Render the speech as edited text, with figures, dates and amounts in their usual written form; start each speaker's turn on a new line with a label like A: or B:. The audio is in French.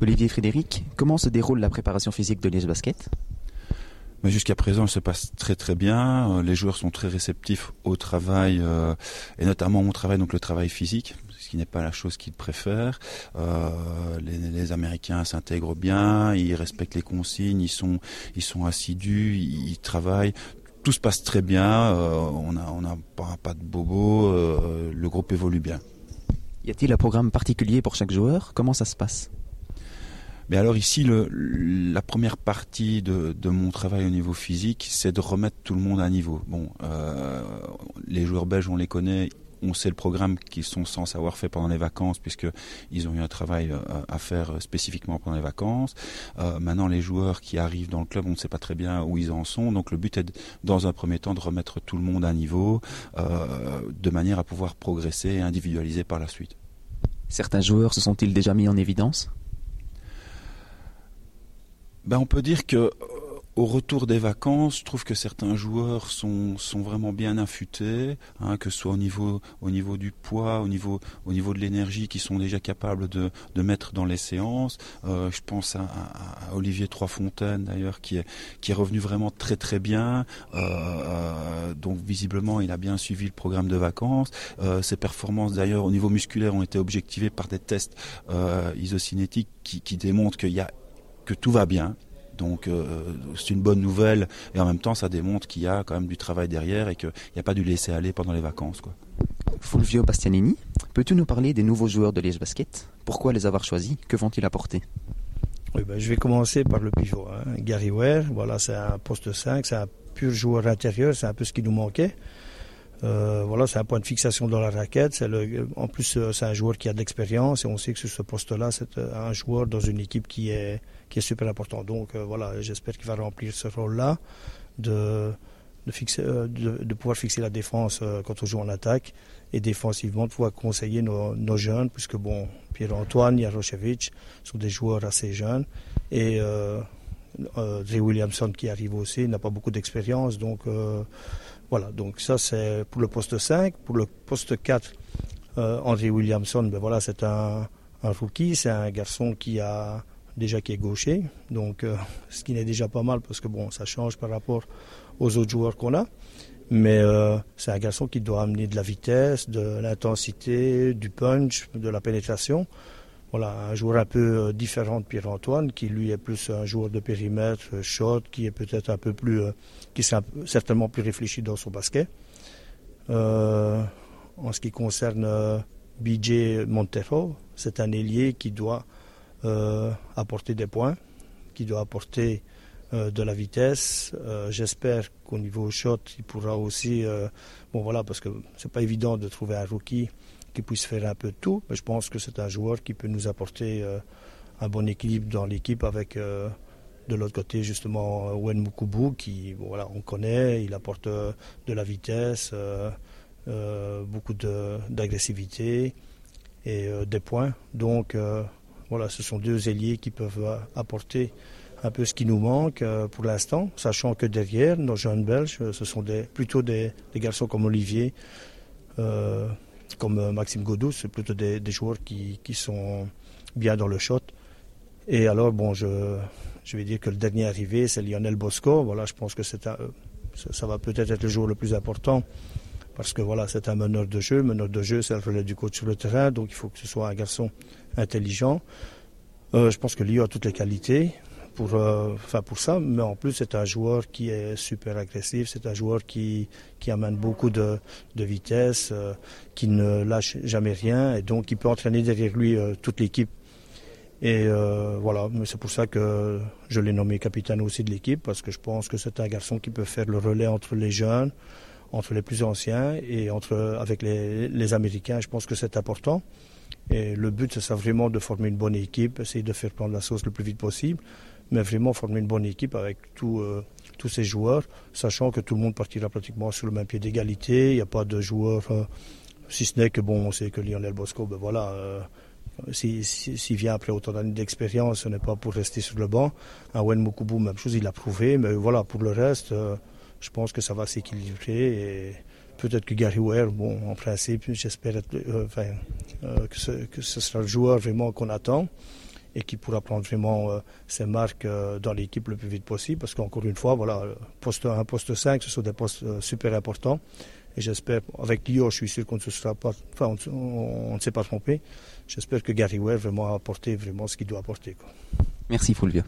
A: Olivier Frédéric, comment se déroule la préparation physique de Liège Basket?
B: Mais jusqu'à présent, elle se passe très très bien. Les joueurs sont très réceptifs au travail, et notamment au travail, donc le travail physique, ce qui n'est pas la chose qu'ils préfèrent. Les Américains s'intègrent bien, ils respectent les consignes, ils sont assidus, ils travaillent. Tout se passe très bien, on n'a pas de bobos, le groupe évolue bien.
A: Y a-t-il un programme particulier pour chaque joueur? Comment ça se passe?
B: Mais alors ici, la première partie de mon travail au niveau physique, c'est de remettre tout le monde à niveau. Bon, les joueurs belges, on les connaît, on sait le programme qu'ils sont censés avoir fait pendant les vacances, puisqu'ils ont eu un travail à faire spécifiquement pendant les vacances. Maintenant, les joueurs qui arrivent dans le club, on ne sait pas très bien où ils en sont. Donc le but est, dans un premier temps, de remettre tout le monde à niveau, de manière à pouvoir progresser et individualiser par la suite.
A: Certains joueurs se sont-ils déjà mis en évidence?
B: On peut dire que au retour des vacances, je trouve que certains joueurs sont vraiment bien affûtés, que ce soit au niveau du poids, au niveau de l'énergie, qu'ils sont déjà capables de mettre dans les séances. Je pense à Olivier Troisfontaine d'ailleurs, qui est revenu vraiment très très bien. Donc visiblement, il a bien suivi le programme de vacances. Ses performances d'ailleurs au niveau musculaire ont été objectivées par des tests isocinétiques qui démontrent que tout va bien. Donc c'est une bonne nouvelle et en même temps ça démontre qu'il y a quand même du travail derrière et qu'il n'y a pas dû laisser aller pendant les vacances, quoi.
A: Fulvio Bastianini, peux-tu nous parler des nouveaux joueurs de Liège Basket? Pourquoi les avoir choisis? Que vont-ils apporter?
C: Oui, je vais commencer par le pivot. Gary Ware, voilà, c'est un poste 5, c'est un pur joueur intérieur, c'est un peu ce qui nous manquait. C'est un point de fixation dans la raquette. En plus, c'est un joueur qui a de l'expérience et on sait que sur ce poste-là, c'est un joueur dans une équipe qui est super important. Donc j'espère qu'il va remplir ce rôle-là de pouvoir fixer la défense quand on joue en attaque et défensivement de pouvoir conseiller nos jeunes, puisque Pierre-Antoine, Jarošević sont des joueurs assez jeunes et Ray Williamson qui arrive aussi n'a pas beaucoup d'expérience, donc donc ça c'est pour le poste 5. Pour le poste 4, André Williamson, c'est un rookie, c'est un garçon qui est gaucher, donc ce qui n'est déjà pas mal parce que ça change par rapport aux autres joueurs qu'on a, mais c'est un garçon qui doit amener de la vitesse, de l'intensité, du punch, de la pénétration. Voilà, un joueur un peu différent de Pierre-Antoine, qui lui est plus un joueur de périmètre, shot, qui est peut-être un peu plus, qui est certainement plus réfléchi dans son basket. En ce qui concerne BJ Montero, c'est un ailier qui doit apporter des points, qui doit apporter de la vitesse. J'espère qu'au niveau shot, il pourra aussi, parce que c'est pas évident de trouver un rookie qui puisse faire un peu de tout, mais je pense que c'est un joueur qui peut nous apporter un bon équilibre dans l'équipe avec de l'autre côté justement Wen Mukubu qui on connaît, il apporte de la vitesse, beaucoup d'agressivité et des points. Donc ce sont deux ailiers qui peuvent apporter un peu ce qui nous manque pour l'instant, sachant que derrière nos jeunes Belges, ce sont plutôt des garçons comme Olivier, comme Maxime Godou, c'est plutôt des joueurs qui sont bien dans le shot. Et alors, je vais dire que le dernier arrivé, c'est Lionel Bosco. Voilà, je pense que ça va peut-être être le joueur le plus important parce que c'est un meneur de jeu. Meneur de jeu, c'est le relais du coach sur le terrain, donc il faut que ce soit un garçon intelligent. Je pense que Lio a toutes les qualités pour ça, mais en plus c'est un joueur qui est super agressif, c'est un joueur qui amène beaucoup de vitesse, qui ne lâche jamais rien et donc il peut entraîner derrière lui toute l'équipe. Et mais c'est pour ça que je l'ai nommé capitaine aussi de l'équipe, parce que je pense que c'est un garçon qui peut faire le relais entre les jeunes, entre les plus anciens et avec les Américains. Je pense que c'est important. Et le but, c'est vraiment de former une bonne équipe, essayer de faire prendre la sauce le plus vite possible, mais vraiment former une bonne équipe avec tous ces joueurs, sachant que tout le monde partira pratiquement sur le même pied d'égalité. Il n'y a pas de joueurs, si ce n'est que on sait que Lionel Bosco, s'il vient après autant d'années d'expérience, ce n'est pas pour rester sur le banc. Un Wen Mukubu, même chose, il l'a prouvé, mais pour le reste, je pense que ça va s'équilibrer et peut-être que Gary Ware, en principe, j'espère que ce sera le joueur vraiment qu'on attend. et qui pourra prendre vraiment ses marques dans l'équipe le plus vite possible. Parce qu'encore une fois, voilà, poste 1, poste 5, ce sont des postes super importants. Et j'espère, avec Lyon, je suis sûr qu'on ne s'est pas trompé. J'espère que Gary Ware vraiment a apporté vraiment ce qu'il doit apporter, quoi.
A: Merci Fulvio.